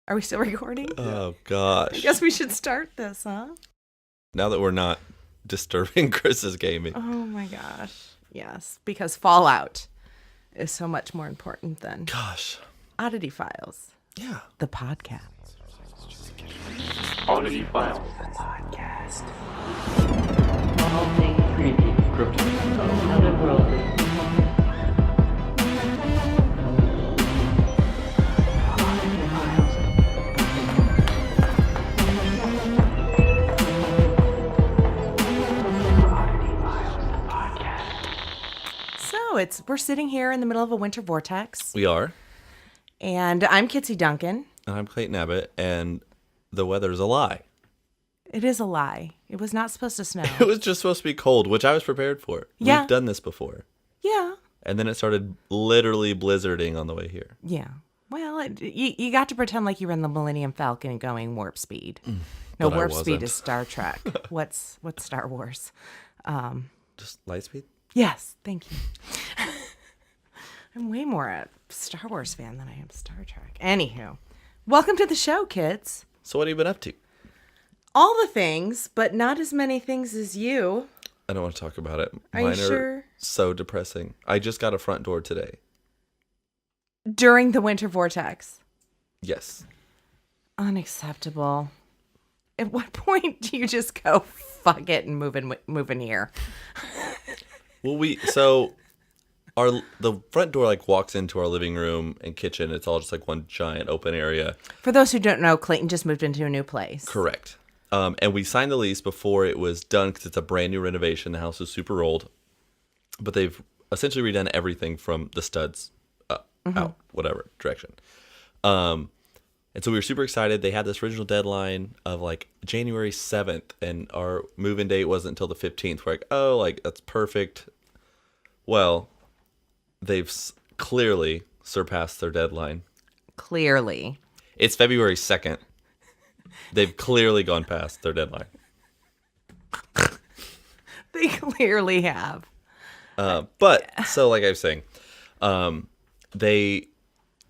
Are we still recording? Oh, gosh. I guess we should start this, huh? Now that we're not disturbing Chris's gaming. Oh my gosh. Yes, because Fallout is so much more important than Gosh. Oddity Files, Yeah. the podcast. Oddity Files. Podcast. All things creepy, cryptic, otherworldly. Oddity Files. Oddity Files, the podcast. So we're sitting here in the middle of a winter vortex, We are. and I'm Kitsy Duncan. And I'm Clayton Abbott. And the weather's a lie. It is a lie. It was not supposed to snow. It was just supposed to be cold, which I was prepared for. Yeah. We've done this before. Yeah. And then it started literally blizzarding on the way here. Yeah. Well, you got to pretend like you were in the Millennium Falcon going warp speed. No, but I warp speed wasn't. is Star Trek. What's Star Wars? Just light speed? Yes, thank you. I'm way more a Star Wars fan than I am Star Trek. Anywho, welcome to the show, kids. So what have you been up to? All the things, but not as many things as you. I don't want to talk about it. Are you Mine sure? are so depressing. I just got a front door today. During the winter vortex. Yes. Unacceptable. At what point do you just go, fuck it, and move in here? Well, the front door like walks into our living room and kitchen. It's all just like one giant open area. For those who don't know, Clayton just moved into a new place. Correct. And we signed the lease before it was done because it's a brand new renovation. The house is super old, but they've essentially redone everything from the studs up, out, whatever direction. And so we were super excited. They had this original deadline of like January 7th, and our move-in date wasn't until the 15th. We're like, oh, like that's perfect. Well, they've clearly surpassed their deadline. Clearly. It's February 2nd. They've clearly gone past their deadline. They clearly have. But, so like I was saying, they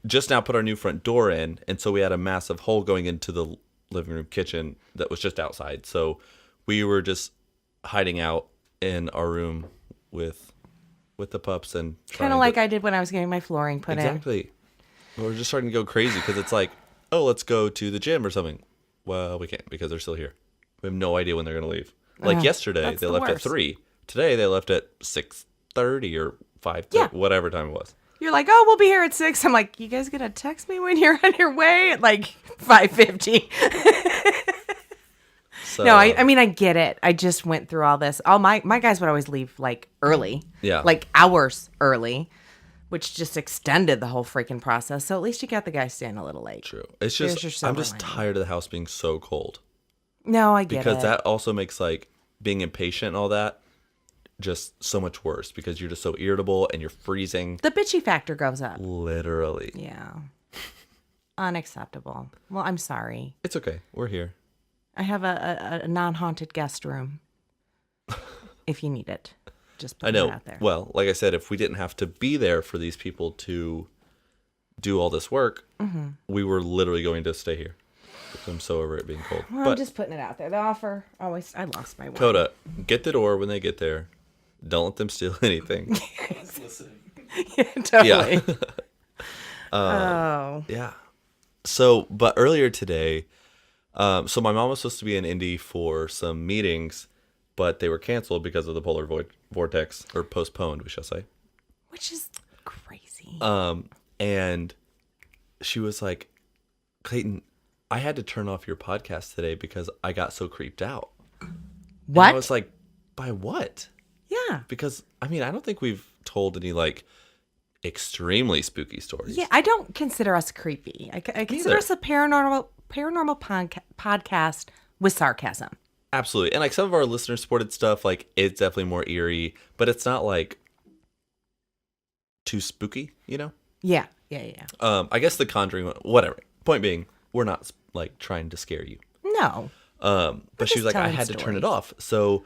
just now put our new front door in, and so we had a massive hole going into the living room kitchen that was just outside. So we were just hiding out in our room with the pups and Kind of like I did when I was getting my flooring put in. Exactly. We're just starting to go crazy because it's like, oh, let's go to the gym or something. Well, we can't because they're still here. We have no idea when they're going to leave. Like yesterday, that's they the left worst. at 3. Today, they left at 6:30 or 5:30, Yeah. whatever time it was. You're like, oh, we'll be here at 6. I'm like, you guys gonna text me when you're on your way at like 5:50? So, No, I mean, I get it. I just went through all this. All my guys would always leave like early. Yeah. Like hours early, which just extended the whole freaking process. So at least you got the guys staying a little late. True. It's There's your just, silver I'm just lining. tired of the house being so cold. No, I get Because it. that also makes like being impatient and all that just so much worse because you're just so irritable and you're freezing. The bitchy factor goes up. Literally. Yeah. Unacceptable. Well, I'm sorry. It's okay. We're here. I have a non-haunted guest room. If you need it. Just put I know. it out there. Well, like I said, if we didn't have to be there for these people to do all this work, we were literally going to stay here. I'm so over it being cold. Well, But I'm just putting it out there. The offer always, I lost my word. Coda, get the door when they get there. Don't let them steal anything. Yeah, totally. Yeah. Oh. Yeah. So, but earlier today, so my mom was supposed to be in Indy for some meetings, but they were canceled because of the polar vortex, or postponed, we shall say. Which is crazy. And she was like, Clayton, I had to turn off your podcast today because I got so creeped out. What? And I was like, by what? Yeah. Because, I mean, I don't think we've told any, like, extremely spooky stories. Yeah, I don't consider us creepy. I consider Neither. us a paranormal podcast with sarcasm. Absolutely. And, like, some of our listener-supported stuff, like, it's definitely more eerie, but it's not, like, too spooky, you know? Yeah. I guess The Conjuring, whatever. Point being, we're not, like, trying to scare you. No. But she was just like, I telling had to turn it stories. off. So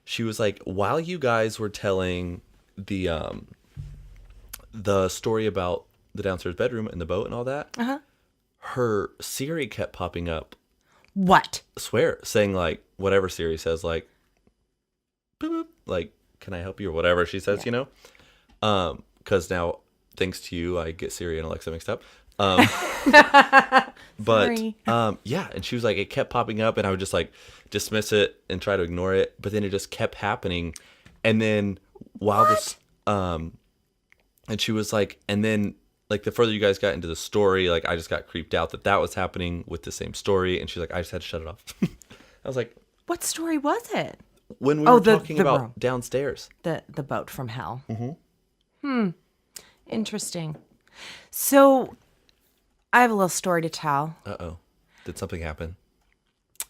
she was like, while you guys were telling the story about the downstairs bedroom and the boat and all that, her Siri kept popping up. What? I swear, saying like whatever Siri says, like, boop, boop, like, can I help you or whatever she says, you know? Because now, thanks to you, I get Siri and Alexa mixed up. But Sorry. yeah, and she was like, it kept popping up, and I would just like dismiss it and try to ignore it, but then it just kept happening, and then while this, and she was like, and then like the further you guys got into the story, like I just got creeped out that was happening with the same story, and she's like, I just had to shut it off. I was like, What story was it? when we were talking the about room. downstairs. The boat from hell. Interesting. So I have a little story to tell. Uh-oh. Did something happen?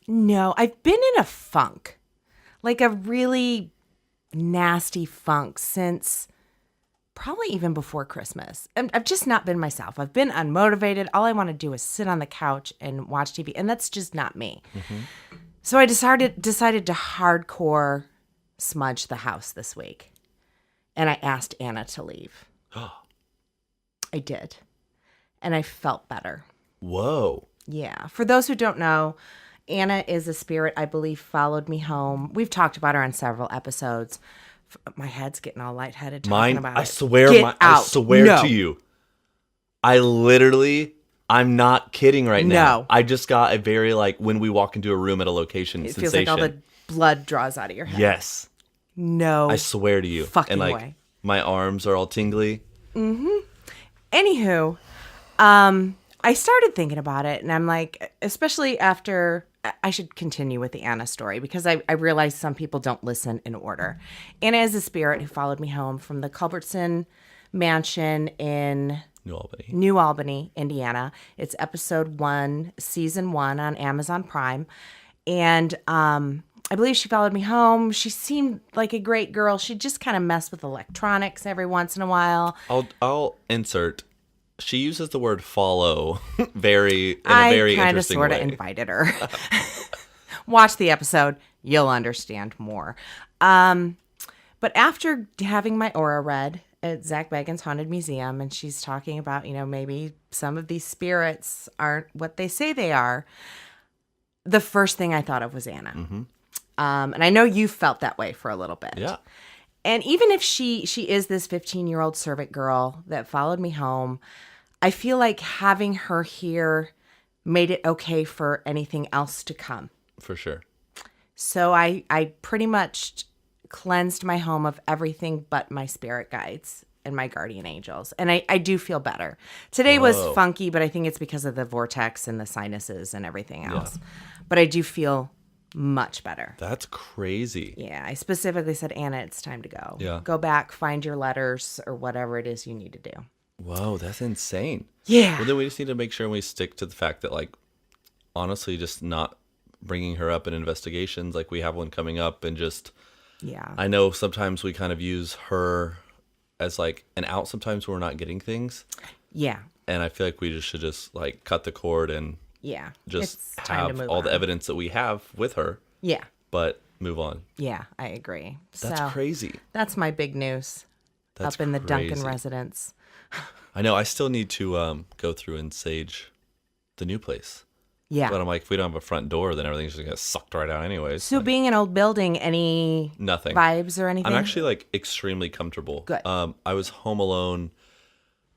No, I've been in a funk, like a really nasty funk since probably even before Christmas. I've just not been myself. I've been unmotivated. All I want to do is sit on the couch and watch TV, and that's just not me. So I decided to hardcore smudge the house this week, and I asked Anna to leave. I did, and I felt better. Whoa. Yeah. For those who don't know, Anna is a spirit I believe followed me home. We've talked about her on several episodes. My head's getting all lightheaded talking Mine, about I it. swear, Get I out. swear No. to you. I'm not kidding right now. No. I just got a very, like, when we walk into a room at a location It sensation. feels like all the blood draws out of your head. Yes. No. I swear to you. Fucking and, like, way. my arms are all tingly. Anywho, I started thinking about it, and I'm like, especially after, I should continue with the Anna story because I realize some people don't listen in order. Anna is a spirit who followed me home from the Culbertson mansion in New Albany, Indiana. It's episode 1, season 1 on Amazon Prime. And I believe she followed me home. She seemed like a great girl. She just kind of messed with electronics every once in a while. I'll insert. She uses the word follow in a very I interesting kind of sort of way. invited her. Watch the episode. You'll understand more. But after having my aura read at Zach Bagans' Haunted Museum, and she's talking about, maybe some of these spirits aren't what they say they are, the first thing I thought of was Anna. And I know you felt that way for a little bit. Yeah. And even if she is this 15-year-old servant girl that followed me home, I feel like having her here made it okay for anything else to come. For sure. So I pretty much cleansed my home of everything but my spirit guides and my guardian angels. And I do feel better. Today was funky, but I think it's because of the vortex and the sinuses and everything else. But I do feel much better. That's crazy. Yeah, I specifically said, Anna, it's time to go. Yeah. Go back, find your letters or whatever it is you need to do. Whoa, that's insane. Yeah. Well, then we just need to make sure we stick to the fact that, like, honestly, just not bringing her up in investigations. Like, we have one coming up, and just, Yeah. I know sometimes we kind of use her as, like, an out sometimes when we're not getting things. Yeah. And I feel like we just should just, like, cut the cord and Yeah. just It's time to have move all the on. evidence that we have with her, Yeah. but move on. Yeah, I agree. That's so, crazy. That's my big news That's up in the Duncan crazy. residence. I know. I still need to go through and sage the new place. Yeah. But I'm like, if we don't have a front door, then everything's just gonna get sucked right out anyways. So Like, being an old building, any nothing. vibes or anything? I'm actually like extremely comfortable. Good. I was home alone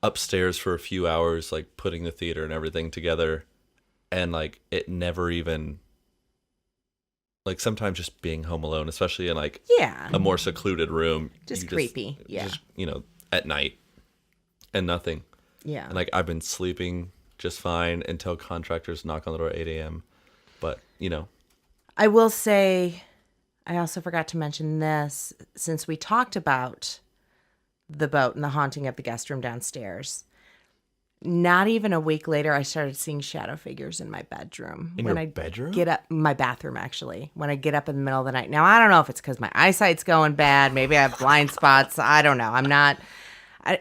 upstairs for a few hours, like putting the theater and everything together, and like it never even, like, sometimes just being home alone, especially in like Yeah. a more secluded room, Just you creepy. Yeah. just, at night, and nothing. Yeah. And like I've been sleeping just fine until contractors knock on the door at 8 a.m. But I will say, I also forgot to mention this, since we talked about the boat and the haunting of the guest room downstairs. Not even a week later, I started seeing shadow figures in my bedroom. In your bedroom? Get up, my bathroom actually. When I get up in the middle of the night. Now I don't know if it's because my eyesight's going bad. Maybe I have blind spots. I don't know.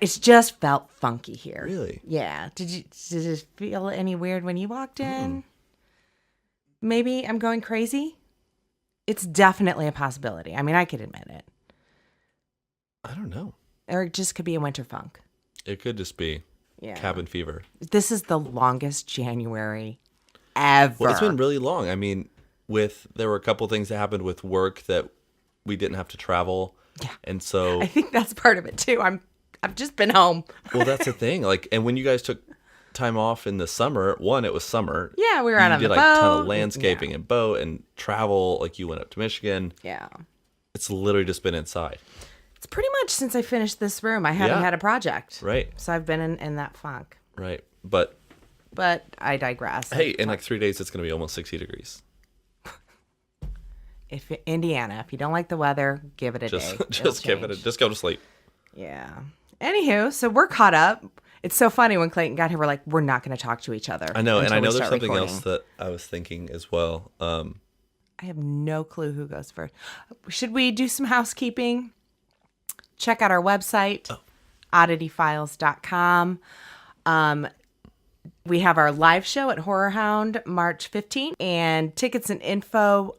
It's just felt funky here. Really? Yeah. Did it feel any weird when you walked in? Maybe I'm going crazy. It's definitely a possibility. I mean, I could admit it. I don't know. Or it just could be a winter funk. It could just be. Yeah. cabin fever. This is the longest January ever. Well, it's been really long. I mean, there were a couple things that happened with work that we didn't have to travel. Yeah. And so, I think that's part of it too. I've just been home. well, that's the thing. Like, and when you guys took time off in the summer, it was summer. Yeah, we were out on You the did like a ton boat. of landscaping and boat and travel. Like, you went up to Michigan. Yeah. It's literally just been inside. It's pretty much since I finished this room. I haven't Yeah. had a project. Right. So I've been in that funk. Right. But I digress. hey, in like 3 days, it's going to be almost 60 degrees. If Indiana, if you don't like the weather, give it a day. Just give it. Just go to sleep. Yeah. Anywho, so we're caught up. It's so funny when Clayton got here. We're like, we're not going to talk to each other. I know, and until I we know there's start something recording. else that I was thinking as well. I have no clue who goes first. Should we do some housekeeping? Check out our website, oddityfiles.com. We have our live show at Horror Hound March 15th, and tickets and info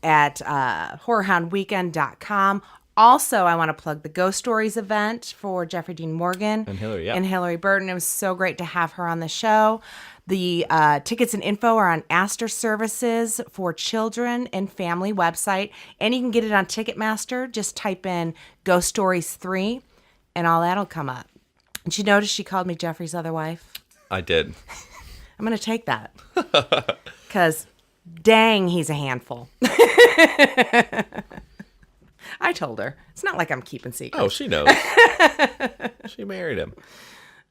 at horrorhoundweekend.com. Also, I want to plug the Ghost Stories event for Jeffrey Dean Morgan And Hillary, yeah. and Hillary Burton. It was so great to have her on the show. The tickets and info are on Astor Services for Children and Family website, and you can get it on Ticketmaster. Just type in Ghost Stories 3, and all that'll come up. Did you notice she called me Jeffrey's other wife? I did. I'm going to take that because dang, he's a handful. I told her. It's not like I'm keeping secrets. Oh, she knows. She married him.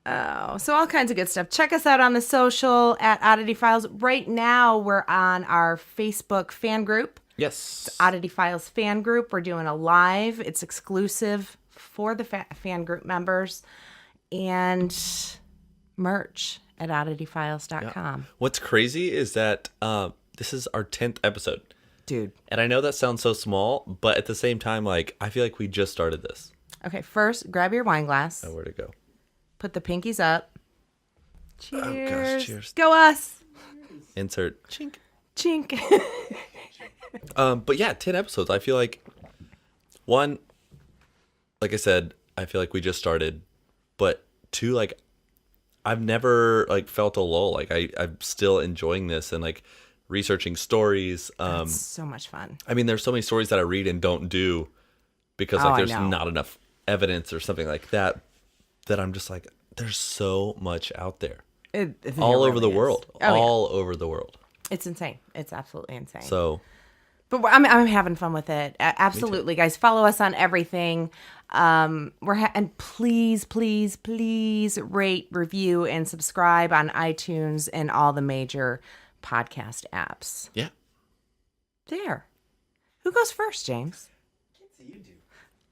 Oh, so all kinds of good stuff. Check us out on the social at Oddity Files. Right now, we're on our Facebook fan group, Yes. Oddity Files fan group. We're doing a live. It's exclusive for the fan group members, and merch at oddityfiles.com. What's crazy is that this is our 10th episode. Dude. And I know that sounds so small, but at the same time, like, I feel like we just started this. Okay, first, grab your wine glass. Oh, where'd it go? Put the pinkies up. Cheers. Oh, gosh, cheers. Go us. Insert. Chink. Chink. But yeah, 10 episodes. I feel like, one, like I said, I feel like we just started. But two, like, I've never, like, felt a lull. Like, I'm still enjoying this and, like, researching stories. That's so much fun. I mean, there's so many stories that I read and don't do because, Oh, like, I there's know. not enough evidence or something like that, that I'm just like, there's so much out there. All over the world. All over the world. It's insane. It's absolutely insane. So, But I'm having fun with it. Absolutely, guys. Follow us on everything. And please rate, review, and subscribe on iTunes and all the major podcast apps. yeah. There. Who goes first, James? You do.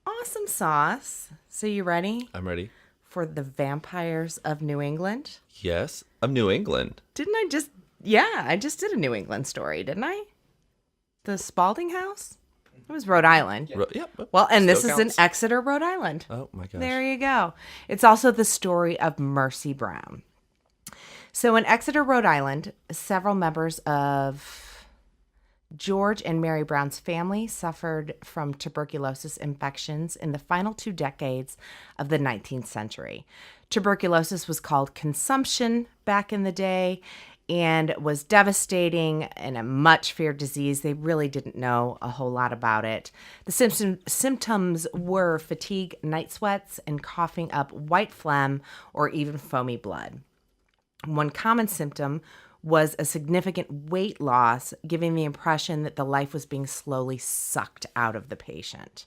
Awesome sauce. So you ready I'm ready. for the Vampires of New England? Yes. Of New England. Didn't I just? Yeah, I just did a New England story, didn't I? The Spalding House? It was Rhode Island. Yeah. Well, and this Still is in counts. Exeter, Rhode Island. Oh, my gosh. There you go. It's also the story of Mercy Brown. So in Exeter, Rhode Island, several members of George and Mary Brown's family suffered from tuberculosis infections in the final 2 decades of the 19th century. Tuberculosis was called consumption back in the day and was devastating and a much feared disease. They really didn't know a whole lot about it. The symptoms were fatigue, night sweats, and coughing up white phlegm or even foamy blood. One common symptom was a significant weight loss, giving the impression that the life was being slowly sucked out of the patient.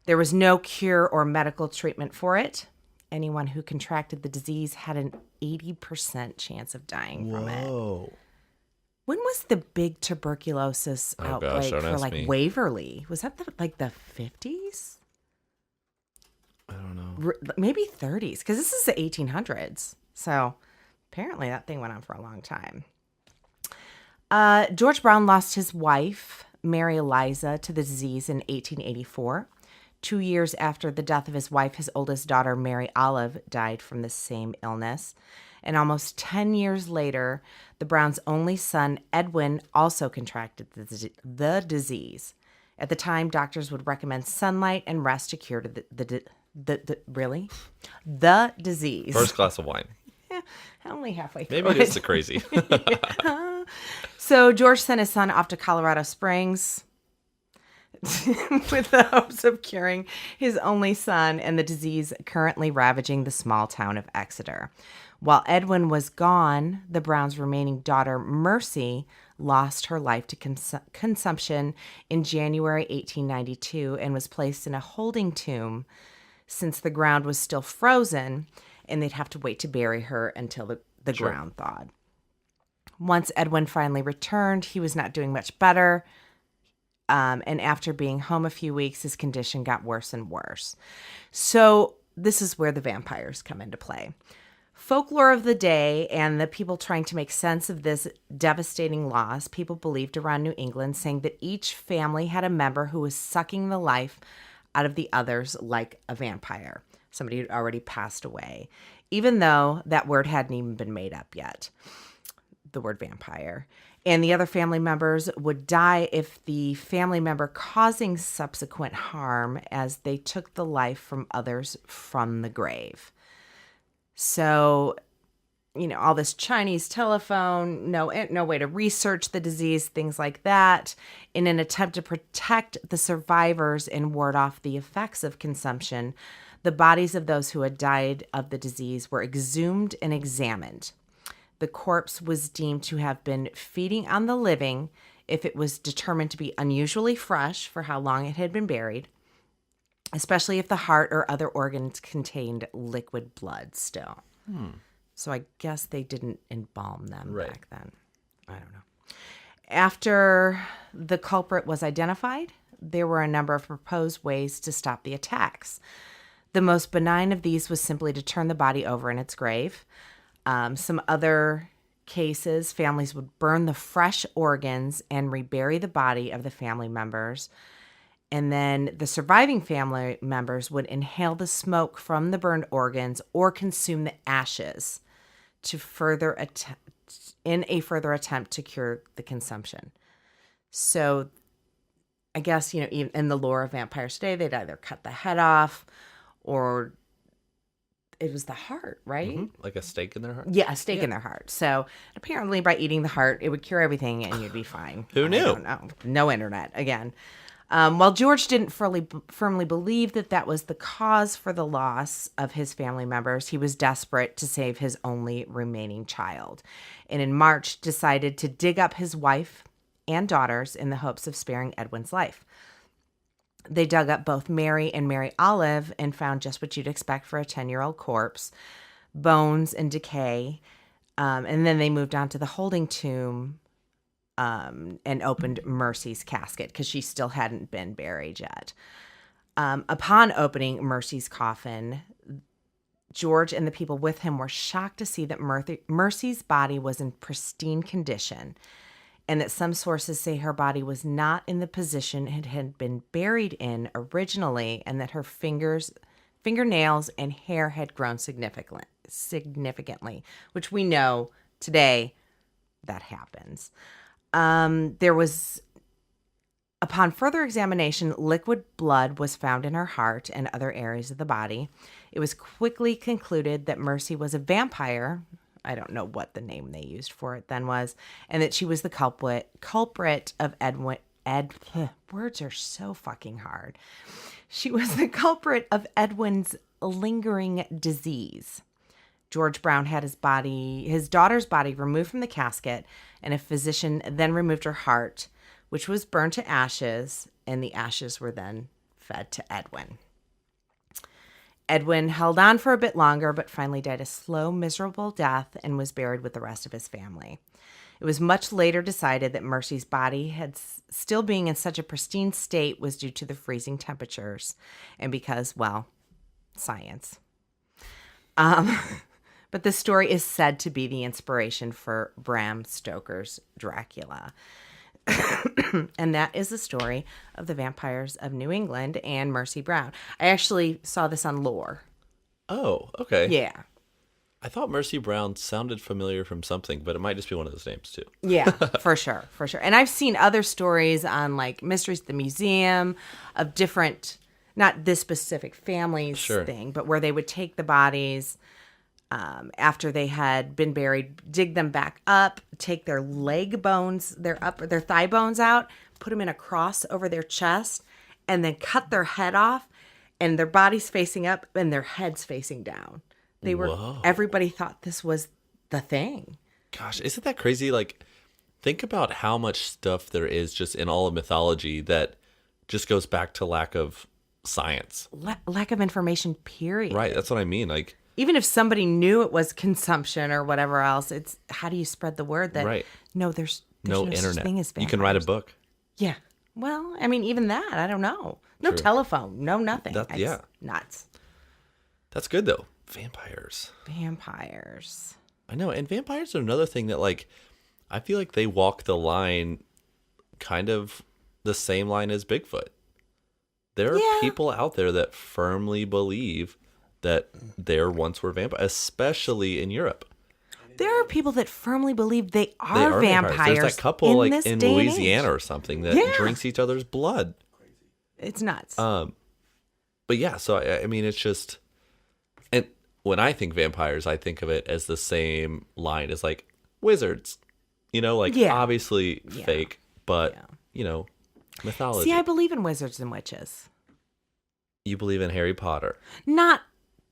There was no cure or medical treatment for it. Anyone who contracted the disease had an 80% chance of dying from it. Whoa. When was the big tuberculosis Oh, gosh, outbreak don't for ask like me. Waverly? Was that the 50s? I don't know. Maybe 30s, because this is the 1800s. So apparently that thing went on for a long time. George Brown lost his wife, Mary Eliza, to the disease in 1884. 2 years after the death of his wife, his oldest daughter, Mary Olive, died from the same illness. And almost 10 years later, the Browns' only son, Edwin, also contracted the disease. At the time, doctors would recommend sunlight and rest to cure Really? The disease. First glass of wine. Only halfway through. Maybe it is the crazy. So George sent his son off to Colorado Springs with the hopes of curing his only son and the disease currently ravaging the small town of Exeter. While Edwin was gone, the Browns' remaining daughter, Mercy, lost her life to consumption in January 1892 and was placed in a holding tomb since the ground was still frozen and they'd have to wait to bury her until the ground thawed. Once Edwin finally returned, he was not doing much better. And after being home a few weeks, his condition got worse and worse. So this is where the vampires come into play. Folklore of the day and the people trying to make sense of this devastating loss, people believed around New England, saying that each family had a member who was sucking the life out of the others like a vampire. Somebody who'd already passed away, even though that word hadn't even been made up yet, the word vampire. And the other family members would die if the family member causing subsequent harm as they took the life from others from the grave. So, all this Chinese telephone, no way to research the disease, things like that, in an attempt to protect the survivors and ward off the effects of consumption. The bodies of those who had died of the disease were exhumed and examined. The corpse was deemed to have been feeding on the living if it was determined to be unusually fresh for how long it had been buried, especially if the heart or other organs contained liquid blood still. So I guess they didn't embalm them back then. I don't know. After the culprit was identified, there were a number of proposed ways to stop the attacks. The most benign of these was simply to turn the body over in its grave. Some other cases, families would burn the fresh organs and rebury the body of the family members. And then the surviving family members would inhale the smoke from the burned organs or consume the ashes to in a further attempt to cure the consumption. So I guess, even in the lore of vampires today, they'd either cut the head off or it was the heart, right? Mm-hmm. Like a stake in their heart? Yeah, a stake in their heart. So apparently by eating the heart, it would cure everything and you'd be fine. Who knew? I don't know. No internet, again. While George didn't firmly believe that was the cause for the loss of his family members, he was desperate to save his only remaining child. And in March, decided to dig up his wife and daughters in the hopes of sparing Edwin's life. They dug up both Mary and Mary Olive and found just what you'd expect for a 10-year-old corpse, bones and decay. And then they moved on to the holding tomb and opened Mercy's casket because she still hadn't been buried yet. Upon opening Mercy's coffin, George and the people with him were shocked to see that Mercy's body was in pristine condition, and that some sources say her body was not in the position it had been buried in originally, and that her fingernails and hair had grown significantly, which we know today that happens. There was, upon further examination, liquid blood was found in her heart and other areas of the body. It was quickly concluded that Mercy was a vampire. I don't know what the name they used for it then was, and that she was the culprit of words are so fucking hard. She was the culprit of Edwin's lingering disease. George Brown had his daughter's body removed from the casket, and a physician then removed her heart, which was burned to ashes, and the ashes were then fed to Edwin. Edwin held on for a bit longer, but finally died a slow, miserable death and was buried with the rest of his family. It was much later decided that Mercy's body still being in such a pristine state was due to the freezing temperatures and because, well, science. But this story is said to be the inspiration for Bram Stoker's Dracula. And that is the story of the vampires of New England and Mercy Brown. I actually saw this on Lore. Oh, okay. Yeah. I thought Mercy Brown sounded familiar from something, but it might just be one of those names too. Yeah, for sure. And I've seen other stories on like Mysteries at the Museum of different not this specific family's Sure. thing, but where they would take the bodies after they had been buried, dig them back up, take their leg bones, their thigh bones out, put them in a cross over their chest, and then cut their head off, and their bodies facing up and their heads facing down. Everybody thought this was the thing. Gosh, isn't that crazy? Like, think about how much stuff there is just in all of mythology that just goes back to lack of science. Lack of information, period. Right, that's what I mean. Like, Even if somebody knew it was consumption or whatever else, it's how do you spread the word that Right. no, there's no such internet. thing as You can write a vampires. book. Yeah. Well, I mean, even that, I don't know. No telephone, no nothing. That- It's yeah. nuts. That's good though. Vampires. Vampires. I know, and vampires are another thing that, like, I feel like they walk the line, kind of the same line as Bigfoot. There are Yeah. people out there that firmly believe that there once were vampires, especially in Europe. There are people that firmly believe they They are vampires. There's that couple, like, this in day and age. Louisiana or something that Yeah. drinks each other's blood. It's nuts. But yeah, so I mean, it's just, and when I think vampires, I think of it as the same line as like wizards, like Yeah. obviously Yeah. fake, but Yeah. mythology. See, I believe in wizards and witches. You believe in Harry Potter. Not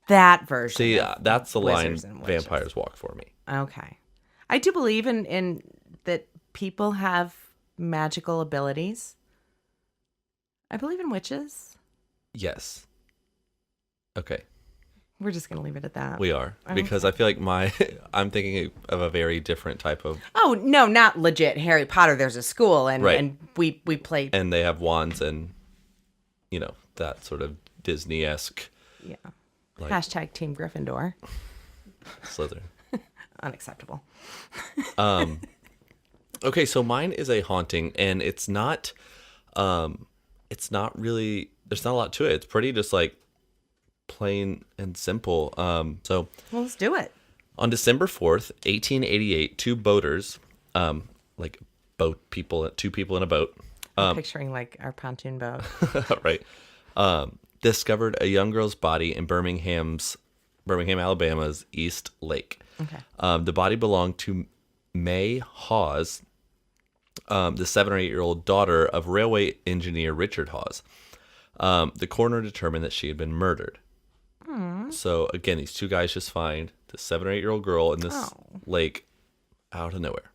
that version. See, of that's the line wizards and witches. vampires walk for me. Okay. I do believe in that people have magical abilities. I believe in witches. Yes. Okay, We're just going to leave it at that. we are, because I feel like I'm thinking of a very different type of, Oh, no, not legit Harry Potter. There's a school and, Right. and we play. and they have wands and, that sort of Disney-esque Yeah. like- Hashtag Team Gryffindor. Slytherin. Unacceptable. Okay, so mine is a haunting, and it's not really, there's not a lot to it. It's pretty just like plain and simple. So Well, let's do it. on December 4th, 1888, two boaters, like two people in a boat, I'm picturing like our pontoon boat. right, discovered a young girl's body in Birmingham, Alabama's East Lake. Okay. The body belonged to May Hawes, the 7 or 8 year old daughter of railway engineer Richard Hawes. The coroner determined that she had been murdered. So again, these two guys just find the 7 or 8 year old girl in this lake out of nowhere.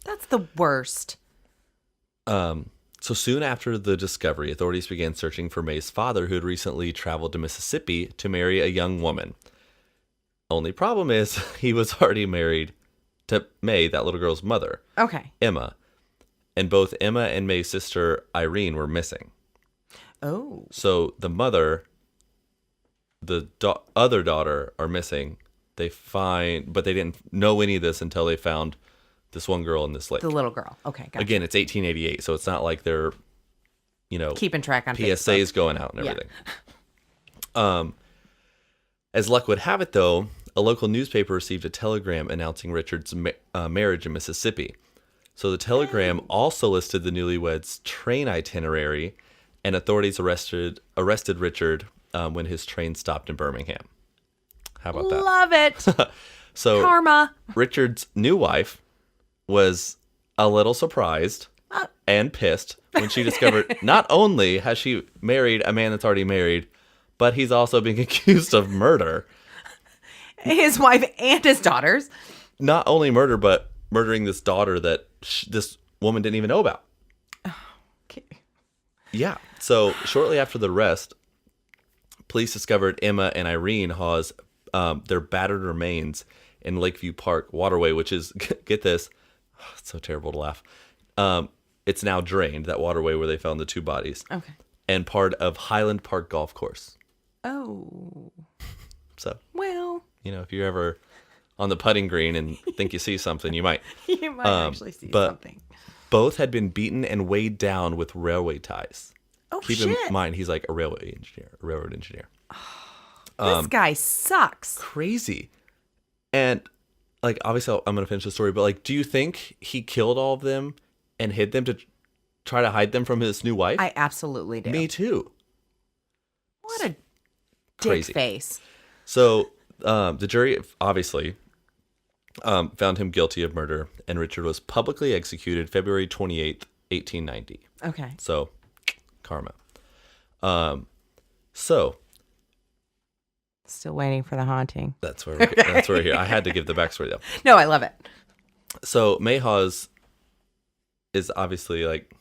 That's the worst. So soon after the discovery, authorities began searching for May's father, who had recently traveled to Mississippi to marry a young woman. Only problem is he was already married to May, that little girl's mother, Okay. Emma, and both Emma and May's sister Irene were missing. Oh. So the mother, the other daughter are missing. But they didn't know any of this until they found this one girl in this lake. The little girl. Okay. Gotcha. Again, it's 1888, so it's not like they're, Keeping track on PSAs Facebook. going out and Yeah. everything. As luck would have it, though, a local newspaper received a telegram announcing Richard's marriage in Mississippi. So the telegram also listed the newlyweds' train itinerary, and authorities arrested Richard when his train stopped in Birmingham. How about that? Love it. So Karma. Richard's new wife was a little surprised and pissed when she discovered not only has she married a man that's already married, but he's also being accused of murder. His wife and his daughters. Not only murder, but murdering this daughter that this woman didn't even know about. Okay. Yeah. So shortly after the arrest, police discovered Emma and Irene Hawes, their battered remains in Lakeview Park waterway, which is, get this, it's so terrible to laugh. It's now drained, that waterway where they found the two bodies. Okay. And part of Highland Park Golf Course. Oh. So, Well, if you're ever on the putting green and think you see something, you might. you might actually see but- something. Both had been beaten and weighed down with railway ties. Oh, Keep shit. in mind, he's like a railroad engineer. This guy sucks. Crazy. And, like, obviously I'm going to finish the story, but, like, do you think he killed all of them and hid them to try to hide them from his new wife? I absolutely do. Me too. What a dick Crazy. face. So the jury obviously found him guilty of murder, and Richard was publicly executed February 28th, 1890. Okay. So, karma. So Still waiting for the haunting. that's where we're here. I had to give the backstory though. No, I love it. So Mayhaws is obviously like,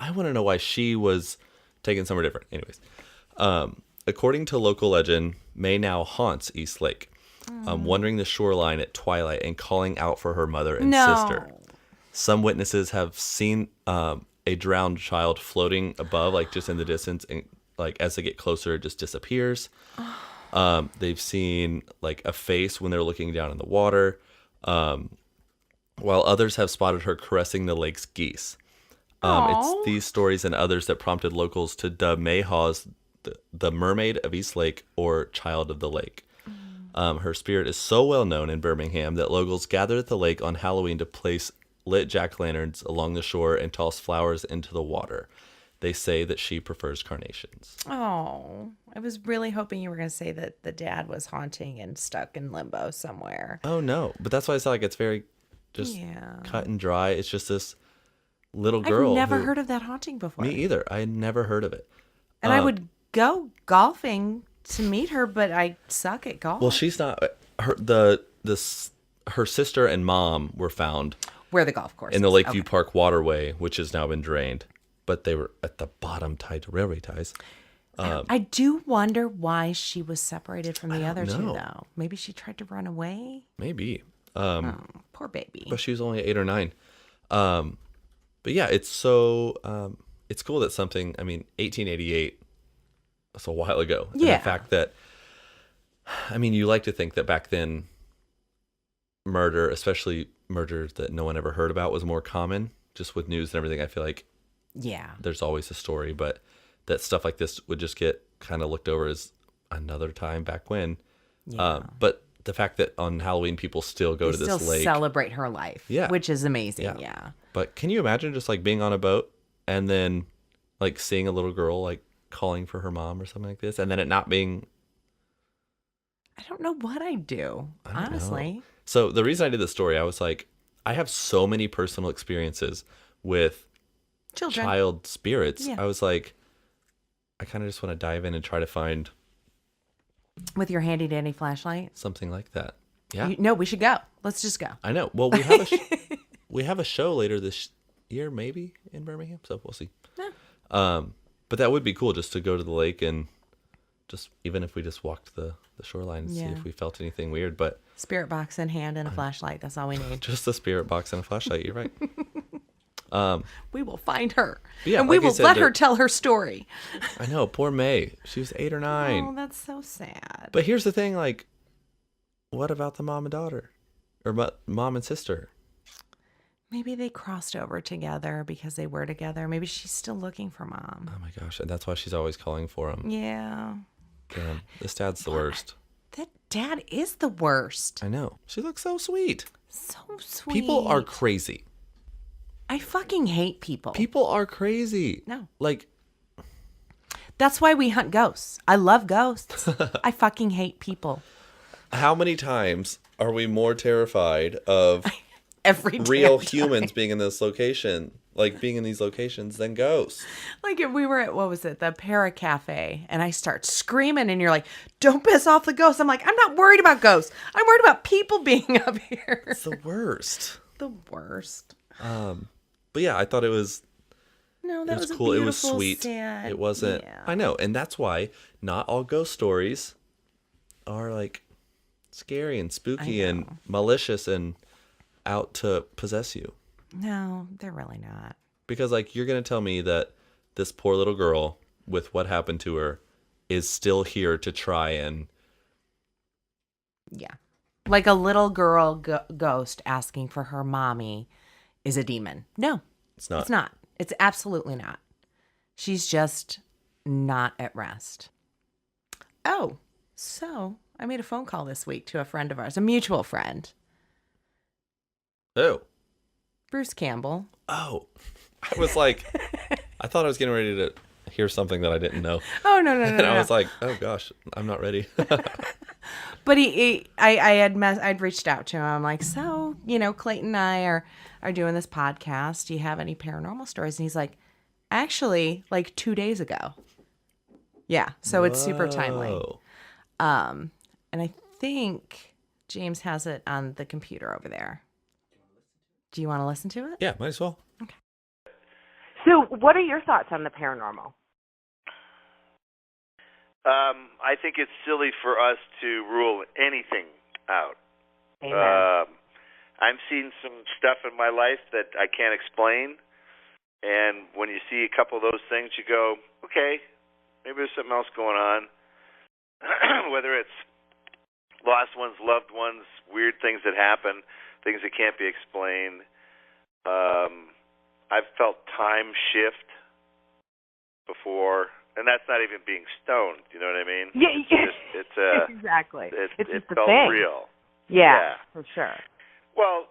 I want to know why she was taken somewhere different. Anyways, according to local legend, May now haunts East Lake, wandering the shoreline at twilight and calling out for her mother and sister. Some witnesses have seen a drowned child floating above, like just in the distance, and like as they get closer, it just disappears. They've seen like a face when they're looking down in the water, while others have spotted her caressing the lake's geese. It's these stories and others that prompted locals to dub Mayhaws the Mermaid of East Lake or Child of the Lake. Her spirit is so well known in Birmingham that locals gathered at the lake on Halloween to place lit jack-o'-lanterns along the shore and toss flowers into the water. They say that she prefers carnations. Oh, I was really hoping you were going to say that the dad was haunting and stuck in limbo somewhere. Oh, no. But that's why I said like it's very just cut and dry. It's just this little girl. I've never heard of that haunting before. Me either. I had never heard of it. And I would go golfing to meet her, but I suck at golf. Well, she's not. Her sister and mom were found Where the golf course in the is. Lakeview Okay. Park waterway, which has now been drained. But they were at the bottom tied to railway ties. I do wonder why she was separated from the other two, know. though. Maybe she tried to run away. Maybe. Poor baby. But she was only 8 or 9. But yeah, it's so it's cool that something. I mean, 1888. That's a while ago. And Yeah. the fact that, I mean, you like to think that back then, murder, especially murder that no one ever heard about, was more common. Just with news and everything, I feel like Yeah. there's always a story, but that stuff like this would just get kind of looked over as another time back when. Yeah. But the fact that on Halloween people still go to They this still lake. celebrate her life. Yeah. Which is amazing. Yeah. Yeah. But can you imagine just like being on a boat and then like seeing a little girl like calling for her mom or something like this, and then it not being. I don't know what I'd do, honestly. So the reason I did this story, I was like, I have so many personal experiences with Children. child spirits. Yeah. I was like, I kind of just want to dive in and try to find With your handy dandy flashlight. something like that. Yeah, No, we should go. Let's just go. I know. Well, we have we have a show later this year, maybe in Birmingham. So we'll see. Yeah. But that would be cool just to go to the lake and just even if we just walked the shoreline and see Yeah. if we felt anything weird. But Spirit box in hand and a flashlight. That's all we need. just a spirit box and a flashlight. You're right. We will find her. Yeah, and we like I will said, let her there- tell her story. I know. Poor May. She was 8 or 9. Oh, that's so sad. But here's the thing, like, what about the mom and daughter? Or mom and sister? Maybe they crossed over together because they were together. Maybe she's still looking for mom. Oh my gosh, and that's why she's always calling for him. Yeah. Damn, this dad's the worst. That dad is the worst. I know. She looks so sweet. So sweet. People are crazy. I fucking hate people. People are crazy. No. Like, That's why we hunt ghosts. I love ghosts. I fucking hate people. how many times are we more terrified of Every real damn time. humans being in this location, like being in these locations, than ghosts? Like if we were at, what was it, the Para Cafe, and I start screaming and you're like, don't piss off the ghosts. I'm like, I'm not worried about ghosts. I'm worried about people being up here. It's the worst. The worst. But yeah, I thought it was No, that it was was cool. A It was beautiful sweet. set. It wasn't. Yeah. I know, and that's why not all ghost stories are like scary and spooky and malicious and out to possess you. No, they're really not. Because like you're gonna tell me that this poor little girl with what happened to her is still here to try and Yeah. Like a little girl ghost asking for her mommy is a demon. No, it's not. it's not. It's absolutely not. She's just not at rest. Oh, so I made a phone call this week to a friend of ours, a mutual friend, Oh. Bruce Campbell. Oh. I was like I thought I was getting ready to hear something that I didn't know. Oh, no. And I was like, oh gosh, I'm not ready. But I'd reached out to him. I'm like, so, Clayton and I are doing this podcast. Do you have any paranormal stories? And he's like, actually, like 2 days ago. Yeah. So it's super timely. Whoa. And I think James has it on the computer over there. Do you want to listen to it? Yeah, might as well. So what are your thoughts on the paranormal? I think it's silly for us to rule anything out. Amen. I'm seeing some stuff in my life that I can't explain, and when you see a couple of those things, you go, okay, maybe there's something else going on. Whether it's lost ones, loved ones, weird things that happen, things that can't be explained. I've felt time shift before. And that's not even being stoned. You know what I mean? Yeah, it's exactly. It just felt the thing. real. Yeah, for sure. Well,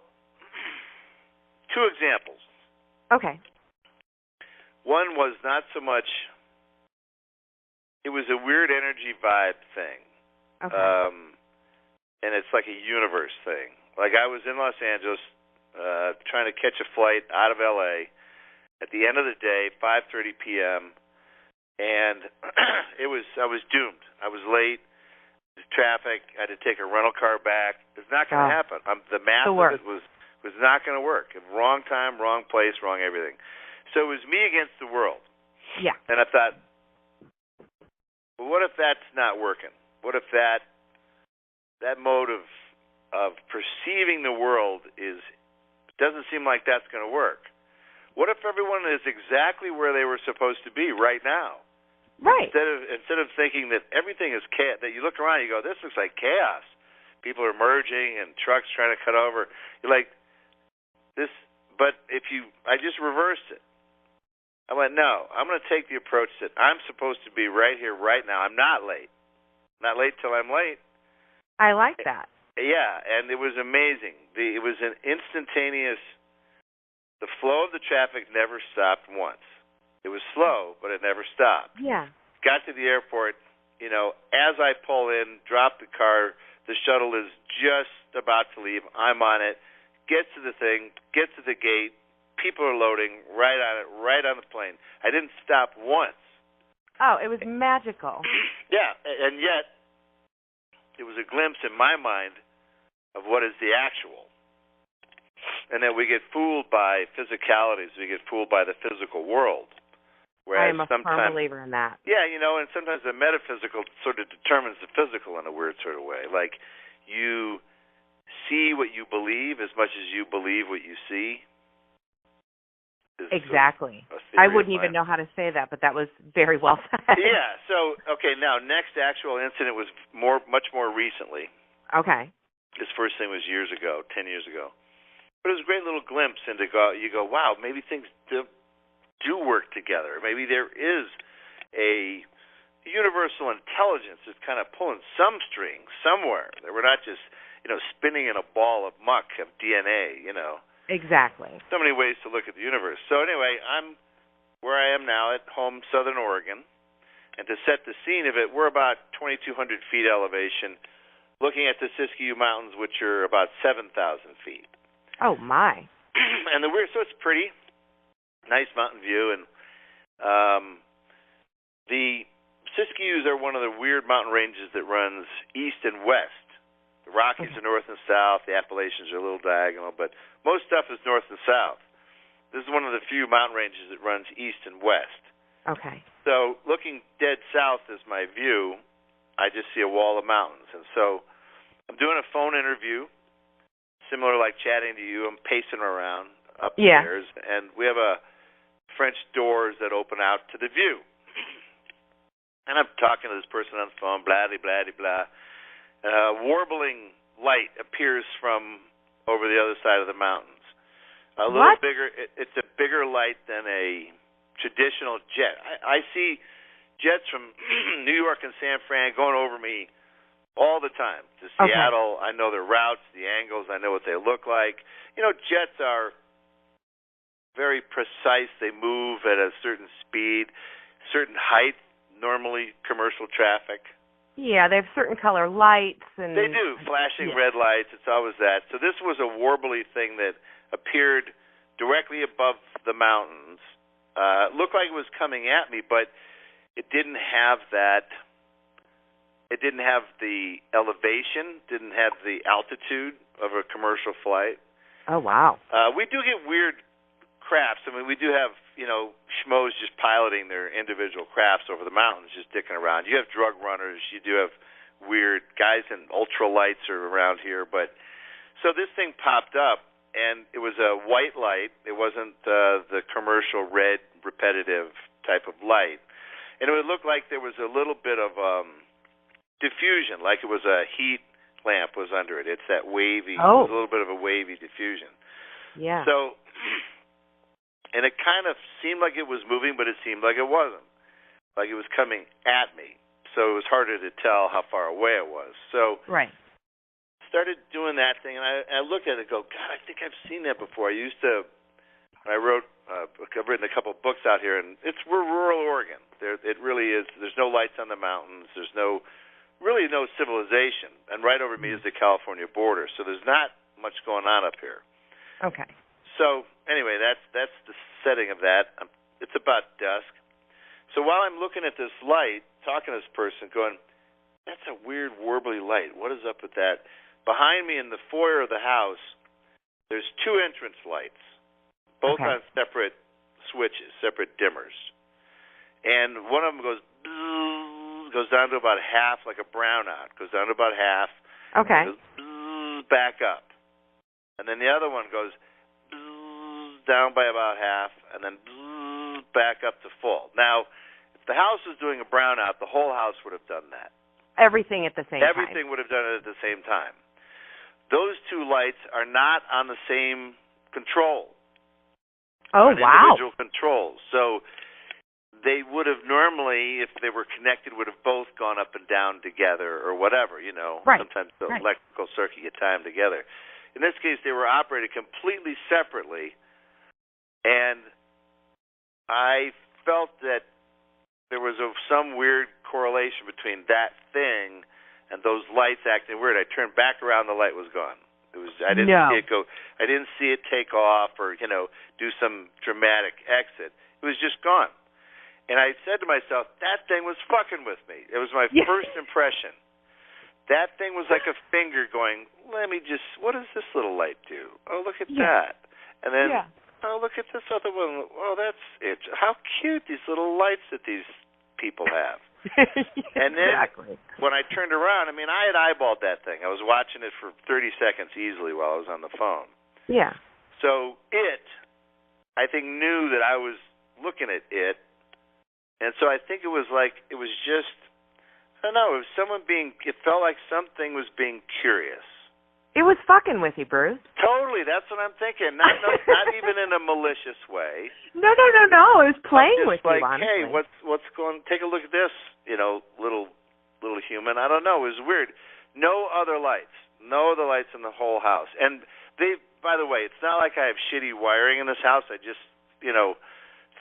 2 examples. Okay. One was not so much. It was a weird energy vibe thing. Okay. And it's like a universe thing. Like I was in Los Angeles trying to catch a flight out of L.A. At the end of the day, 5:30 p.m. And I was doomed. I was late. There's traffic. I had to take a rental car back. It's not going to happen. The math of it was not going to work. Wrong time, wrong place, wrong everything. So it was me against the world. Yeah. And I thought, well, what if that's not working? What if that mode of perceiving the world doesn't seem like that's going to work? What if everyone is exactly where they were supposed to be right now? Right. Instead of thinking that everything is chaos, that you look around and you go, this looks like chaos. People are merging and trucks trying to cut over. You're like, this, but I just reversed it. I went, no, I'm going to take the approach that I'm supposed to be right here, right now. I'm not late. Not late till I'm late. I like that. Yeah, and it was amazing. It was an instantaneous, the flow of the traffic never stopped once. It was slow, but it never stopped. Yeah. Got to the airport, as I pull in, drop the car, the shuttle is just about to leave. I'm on it. Get to the thing, get to the gate. People are loading right on it, right on the plane. I didn't stop once. Oh, it was magical. Yeah, and yet it was a glimpse in my mind of what is the actual. And that we get fooled by physicalities. We get fooled by the physical world. I am a firm believer in that. Yeah, and sometimes the metaphysical sort of determines the physical in a weird sort of way. Like, you see what you believe as much as you believe what you see. Exactly. I wouldn't even know how to say that, but that was very well said. Yeah, so, okay, now, next actual incident was much more recently. Okay. This first thing was years ago, 10 years ago. But it was a great little glimpse into you go, wow, maybe things do work together. Maybe there is a universal intelligence that's kind of pulling some strings somewhere. That we're not just, spinning in a ball of muck of DNA, Exactly. So many ways to look at the universe. So anyway, I'm where I am now at home, Southern Oregon. And to set the scene of it, we're about 2,200 feet elevation, looking at the Siskiyou Mountains, which are about 7,000 feet. Oh, my. And so it's pretty. Nice mountain view, and the Siskiyous are one of the weird mountain ranges that runs east and west. The Rockies are north and south. The Appalachians are a little diagonal, but most stuff is north and south. This is one of the few mountain ranges that runs east and west. Okay. So looking dead south is my view. I just see a wall of mountains, and so I'm doing a phone interview, similar like chatting to you. I'm pacing around upstairs, and we have a French doors that open out to the view. And I'm talking to this person on the phone, blah, blah, blah, blah. Warbling light appears from over the other side of the mountains. A little bigger. It's a bigger light than a traditional jet. I see jets from New York and San Fran going over me all the time. To Seattle, I know their routes, the angles, I know what they look like. Jets are very precise. They move at a certain speed. certain height, normally commercial traffic. Yeah, they have certain color lights and They do, flashing red lights. It's always that. So this was a warbly thing that appeared directly above the mountains. It looked like it was coming at me, but it didn't have that. It didn't have the elevation, didn't have the altitude of a commercial flight. Oh, wow. We do get weird crafts. I mean, we do have, schmoes just piloting their individual crafts over the mountains, just dicking around. You have drug runners. You do have weird guys in ultralights are around here. But so this thing popped up, and it was a white light. It wasn't the commercial red repetitive type of light. And it would look like there was a little bit of diffusion, like it was a heat lamp was under it. It's that wavy, it was a little bit of a wavy diffusion. Yeah. So, and it kind of seemed like it was moving, but it seemed like it wasn't. Like it was coming at me. So it was harder to tell how far away it was. So right. Started doing that thing, and I looked at it and go, God, I think I've seen that before. I wrote, I've written a couple of books out here, and we're rural Oregon. It really is. There's no lights on the mountains. There's really no civilization. And right over me is the California border, so there's not much going on up here. Okay. So anyway, that's the setting of that. It's about dusk. So while I'm looking at this light, talking to this person, going, that's a weird warbly light. What is up with that? Behind me in the foyer of the house, there's two entrance lights, both on separate switches, separate dimmers. And one of them goes down to about half, like a brownout. Goes down to about half. Okay. Goes back up. And then the other one goes down by about half, and then back up to full. Now, if the house was doing a brownout, the whole house would have done that. Everything at the same time. Everything would have done it at the same time. Those two lights are not on the same control. Oh, wow. Individual controls. So they would have normally, if they were connected, would have both gone up and down together or whatever, Right. Sometimes the electrical circuit get timed together. In this case, they were operated completely separately, and I felt that there was some weird correlation between that thing and those lights acting weird. I turned back around, the light was gone. I didn't see it go. I didn't see it take off or do some dramatic exit. It was just gone. And I said to myself, that thing was fucking with me. It was my first impression. That thing was like a finger going, what does this little light do? Oh, look at that. And then, oh, look at this other one. Oh, that's it. How cute these little lights that these people have. And then when I turned around, I had eyeballed that thing. I was watching it for 30 seconds easily while I was on the phone. Yeah. So I think, knew that I was looking at it. And so I think it was just, I don't know, it felt like something was being curious. It was fucking with you, Bruce. Totally, that's what I'm thinking. Not even in a malicious way. No. It was playing with you, honestly. Hey, what's going? Take a look at this, little human. I don't know. It was weird. No other lights in the whole house. And by the way, it's not like I have shitty wiring in this house. I just,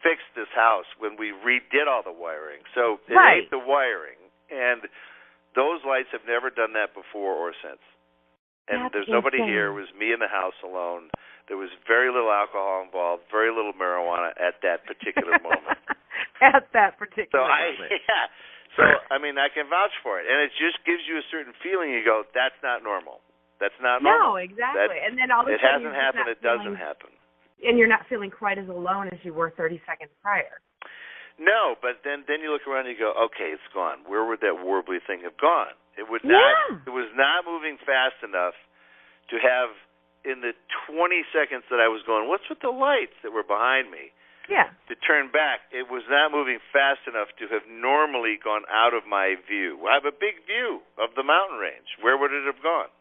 fixed this house when we redid all the wiring. So it ain't the wiring. And those lights have never done that before or since. And there's nobody here. It was me in the house alone. There was very little alcohol involved, very little marijuana at that particular moment. At that particular moment. So, I can vouch for it. And it just gives you a certain feeling. You go, that's not normal. That's not normal. No, exactly. And then all of a sudden, it hasn't happened. It doesn't happen. And you're not feeling quite as alone as you were 30 seconds prior. No, but then you look around and you go, okay, it's gone. Where would that warbly thing have gone? It was not moving fast enough to have, in the 20 seconds that I was going, what's with the lights that were behind me? Yeah. To turn back, it was not moving fast enough to have normally gone out of my view. I have a big view of the mountain range. Where would it have gone?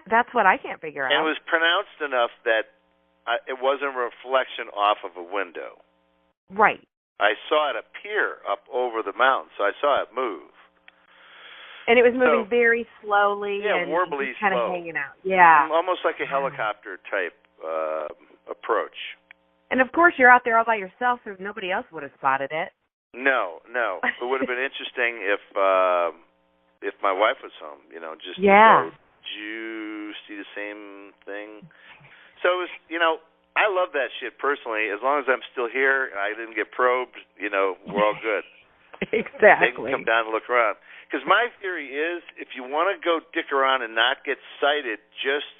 That's what I can't figure out. And it was pronounced enough that it wasn't a reflection off of a window. Right. I saw it appear up over the mountain, so I saw it move. And it was moving very slowly and warbly kind slow. of hanging out. Yeah. Almost like a helicopter type approach. And of course, you're out there all by yourself, so nobody else would have spotted it. No. It would have been interesting if my wife was home. Just Yeah. to go, do you see the same thing? So it was, I love that shit personally. As long as I'm still here and I didn't get probed, we're all good. Exactly. They can come down and look around. Because my theory is, if you want to go dick around and not get sighted just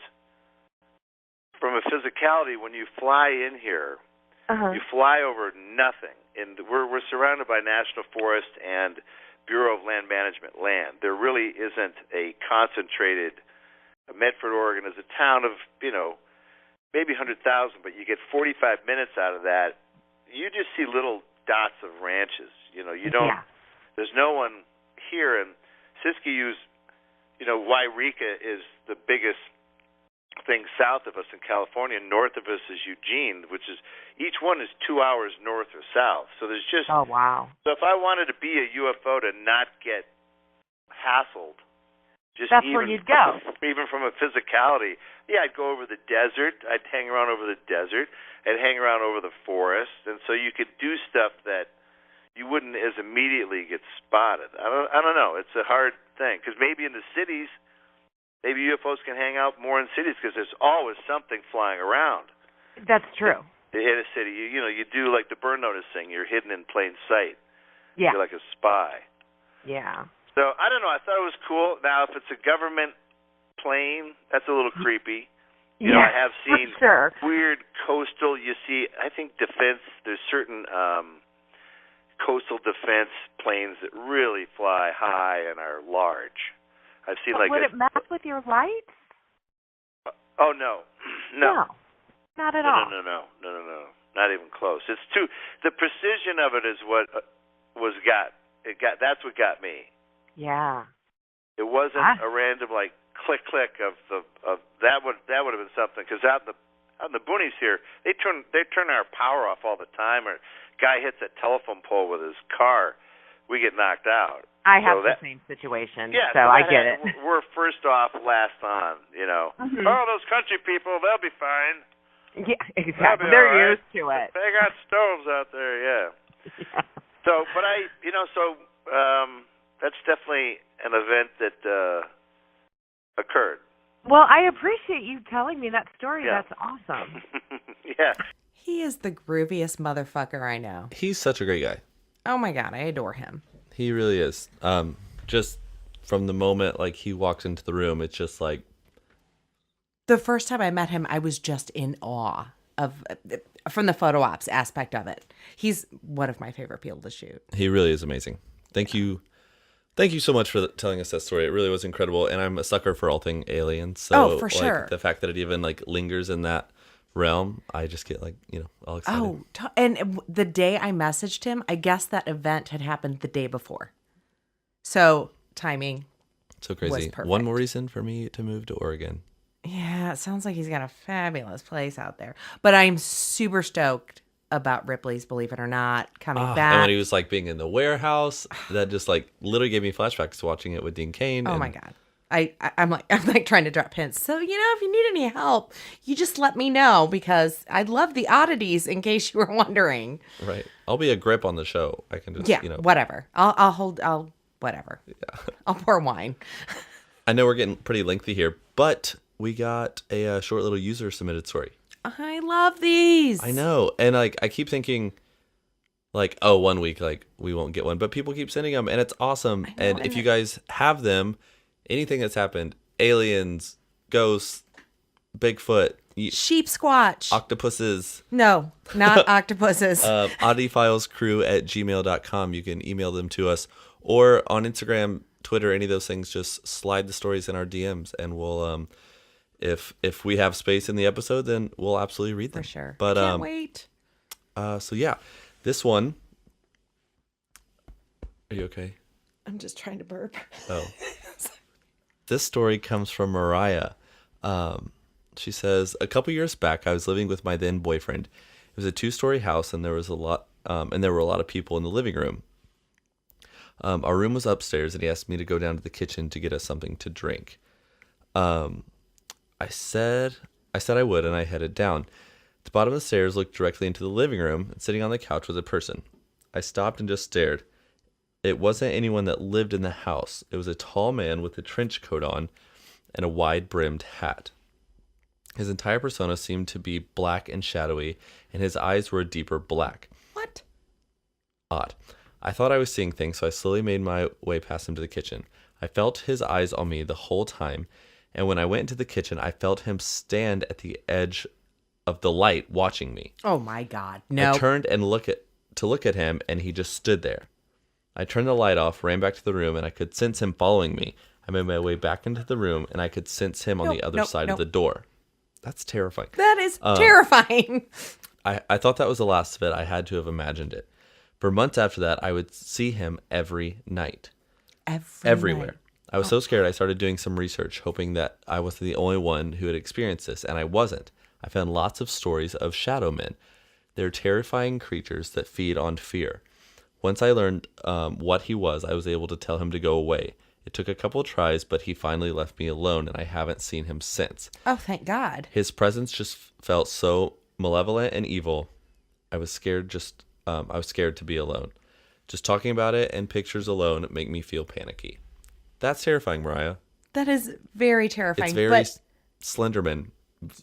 from a physicality, when you fly in here, you fly over nothing. And we're surrounded by National Forest and Bureau of Land Management land. There really isn't a concentrated. Medford, Oregon is a town of, maybe 100,000, but you get 45 minutes out of that. You just see little dots of ranches. You don't. Yeah. There's no one here. And Siskiyou's, Wairika is the biggest thing south of us in California. North of us is Eugene, which is, each one is 2 hours north or south. So there's just. Oh, wow. So if I wanted to be a UFO to not get hassled, That's where you'd go. Even from a physicality, I'd go over the desert. I'd hang around over the desert. I'd hang around over the forest, and so you could do stuff that you wouldn't as immediately get spotted. I don't know. It's a hard thing because maybe in the cities, maybe UFOs can hang out more in cities because there's always something flying around. That's true. In a city, you do like the burn notice thing. You're hidden in plain sight. Yeah. You're like a spy. Yeah. So, I don't know. I thought it was cool. Now, if it's a government plane, that's a little creepy. I have seen weird coastal, I think defense, there's certain coastal defense planes that really fly high and are large. I've seen but would it mess with your lights? Oh, no. No. Not at all. No. Not even close. It's too, the precision of it is what that's what got me. Yeah. It wasn't a random click of that would have been something because out in the boonies here they turn our power off all the time, or guy hits a telephone pole with his car, we get knocked out. I have the same situation, yeah, so I get it. We're first off, last on, Mm-hmm. Oh, those country people, they'll be fine. Yeah, exactly. They're right. used to it. They got stoves out there, yeah. So, but that's definitely an event that occurred. Well, I appreciate you telling me that story. Yeah. That's awesome. Yeah. He is the grooviest motherfucker I know. He's such a great guy. Oh my God, I adore him. He really is. Just from the moment he walks into the room, it's just like. The first time I met him, I was just in awe from the photo ops aspect of it. He's one of my favorite people to shoot. He really is amazing. Thank you so much for telling us that story. It really was incredible, and I'm a sucker for all thing aliens. So, for sure. The fact that it even lingers in that realm, I just get all excited. Oh, and the day I messaged him, I guess that event had happened the day before. So timing. So crazy. Was One more reason for me to move to Oregon. Yeah, it sounds like he's got a fabulous place out there. But I'm super stoked about Ripley's Believe It or Not coming back. And when he was being in the warehouse, that just literally gave me flashbacks to watching it with Dean Cain. Oh my God. I'm trying to drop hints. So, if you need any help, you just let me know because I love the oddities in case you were wondering. Right. I'll be a grip on the show. I can just, whatever. I'll whatever. Yeah. I'll pour wine. I know we're getting pretty lengthy here, but we got a short little user submitted story. I love these. I know. And I keep thinking 1 week, we won't get one, but people keep sending them and it's awesome. And if you guys have them, anything that's happened, aliens, ghosts, Bigfoot, sheep squatch, octopuses. No, not octopuses. oddityfilescrew@gmail.com. You can email them to us or on Instagram, Twitter, any of those things, just slide the stories in our DMs and we'll, if we have space in the episode, then we'll absolutely read them. For sure. But can't wait. So yeah, this one. Are you okay? I'm just trying to burp. Oh. This story comes from Mariah. She says, a couple years back, I was living with my then boyfriend. It was a 2-story house, and there was a lot, and there were a lot of people in the living room. Our room was upstairs, and he asked me to go down to the kitchen to get us something to drink. I said I would, and I headed down. The bottom of the stairs looked directly into the living room, and sitting on the couch was a person. I stopped and just stared. It wasn't anyone that lived in the house. It was a tall man with a trench coat on and a wide-brimmed hat. His entire persona seemed to be black and shadowy, and his eyes were a deeper black. What? Odd. I thought I was seeing things, so I slowly made my way past him to the kitchen. I felt his eyes on me the whole time, and when I went into the kitchen, I felt him stand at the edge of the light watching me. Oh my God. No. I turned and look at him, and he just stood there. I turned the light off, ran back to the room, and I could sense him following me. I made my way back into the room, and I could sense him on the other side of the door. That's terrifying. That is terrifying. I thought that was the last of it. I had to have imagined it. For months after that, I would see him every night. Everywhere. Night. I was so scared I started doing some research, hoping that I wasn't the only one who had experienced this, and I wasn't. I found lots of stories of shadow men. They're terrifying creatures that feed on fear. Once I learned what he was, I was able to tell him to go away. It took a couple of tries, but he finally left me alone, and I haven't seen him since. Oh, thank God. His presence just felt so malevolent and evil. I was scared to be alone. Just talking about it and pictures alone make me feel panicky. That's terrifying, Mariah. That is very terrifying. It's very Slenderman.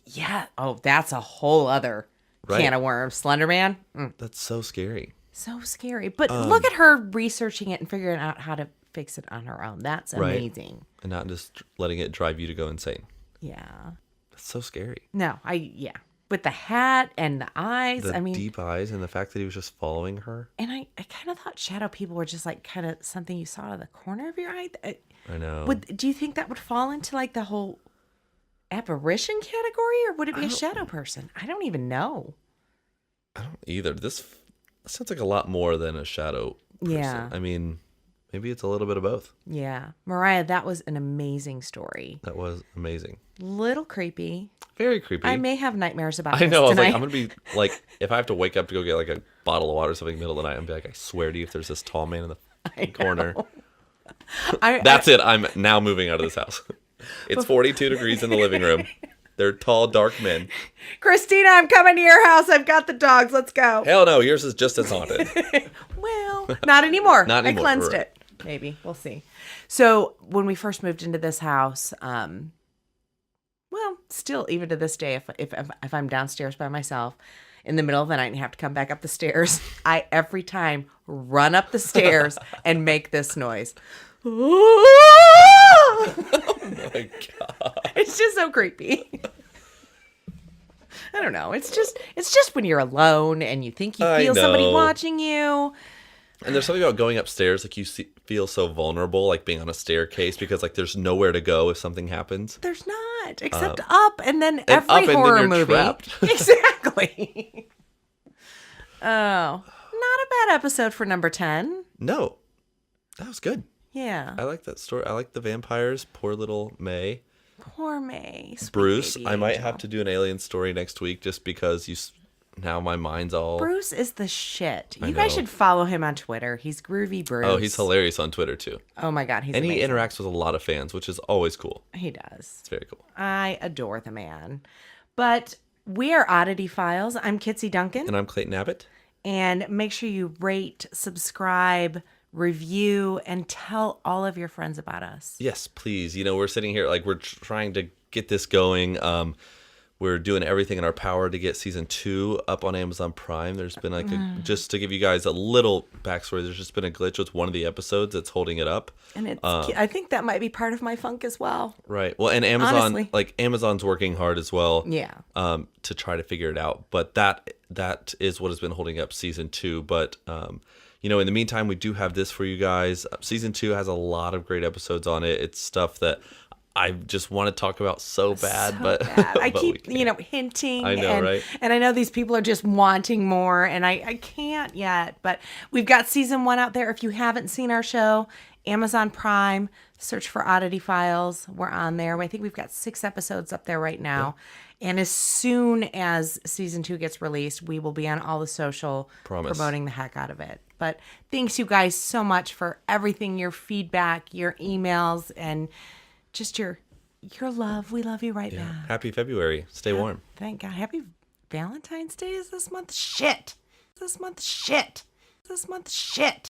Yeah. Oh, that's a whole other can of worms. Slender Man. That's so scary. So scary. But look at her researching it and figuring out how to fix it on her own. That's amazing. And not just letting it drive you to go insane. Yeah. That's so scary. No, with the hat and the eyes. The deep eyes and the fact that he was just following her. And I kind of thought shadow people were just like kind of something you saw out of the corner of your eye. I know. Do you think that would fall into like the whole apparition category, or would it be a shadow person? I don't even know. I don't either. This sounds like a lot more than a shadow person. Yeah. I mean, maybe it's a little bit of both. Yeah. Mariah, that was an amazing story. That was amazing. Little creepy. Very creepy. I may have nightmares about I this know. I was tonight. like, I'm going to be like, if I have to wake up to go get like a bottle of water or something in the middle of the night, I'm going to be like, I swear to you, if there's this tall man in the corner. That's it. I'm now moving out of this house. It's 42 degrees in the living room. They're tall, dark men. Christina, I'm coming to your house. I've got the dogs. Let's go. Hell no, yours is just as haunted. Well, not anymore. Not anymore. I cleansed Right. it. Maybe. We'll see. So when we first moved into this house, well, still even to this day, if I'm downstairs by myself in the middle of the night and have to come back up the stairs, I every time run up the stairs and make this noise. Oh my God. It's just so creepy. I don't know. It's just when you're alone and you think you feel somebody watching you. And there's something about going upstairs, like you feel so vulnerable, like being on a staircase, because like there's nowhere to go if something happens. There's not, except up, and then and up, every and horror then you're movie. trapped. Exactly. Oh, not a bad episode for number 10. No, that was good. Yeah. I like that story. I like the vampires. Poor little May. Poor May. Sweet Bruce. baby I might angel. have to do an alien story next week just because now my mind's all. Bruce is the shit. I You guys know. should follow him on Twitter. He's Groovy Bruce. Oh, he's hilarious on Twitter too. Oh my God, he's And amazing. he interacts with a lot of fans, which is always cool. He does. It's very cool. I adore the man. But we are Oddity Files. I'm Kitsy Duncan. And I'm Clayton Abbott. And make sure you rate, subscribe, review, and tell all of your friends about us. Yes, please. We're sitting here like we're trying to get this going. We're doing everything in our power to get season 2 up on Amazon Prime. There's been like just to give you guys a little backstory, there's just been a glitch with one of the episodes that's holding it up. And it's, I think that might be part of my funk as well. Right. Well, and Amazon, Honestly. like Amazon's working hard as well. Yeah. To try to figure it out. But that is what has been holding up season 2. But in the meantime, we do have this for you guys. Season 2 has a lot of great episodes on it. It's stuff that I just want to talk about so bad, but I but keep, we can't. hinting. I know, right? And I know these people are just wanting more, and I can't yet. But we've got season 1 out there. If you haven't seen our show, Amazon Prime, search for Oddity Files. We're on there. I think we've got 6 episodes up there right now. Yeah. And as soon as season 2 gets released, we will be on all the social promoting the heck out of it. But thanks you guys so much for everything, your feedback, your emails, and just your love. We love you right back. Happy February. Stay warm. Thank God. Happy Valentine's Day is this month. Shit. This month. Shit. this month? Shit.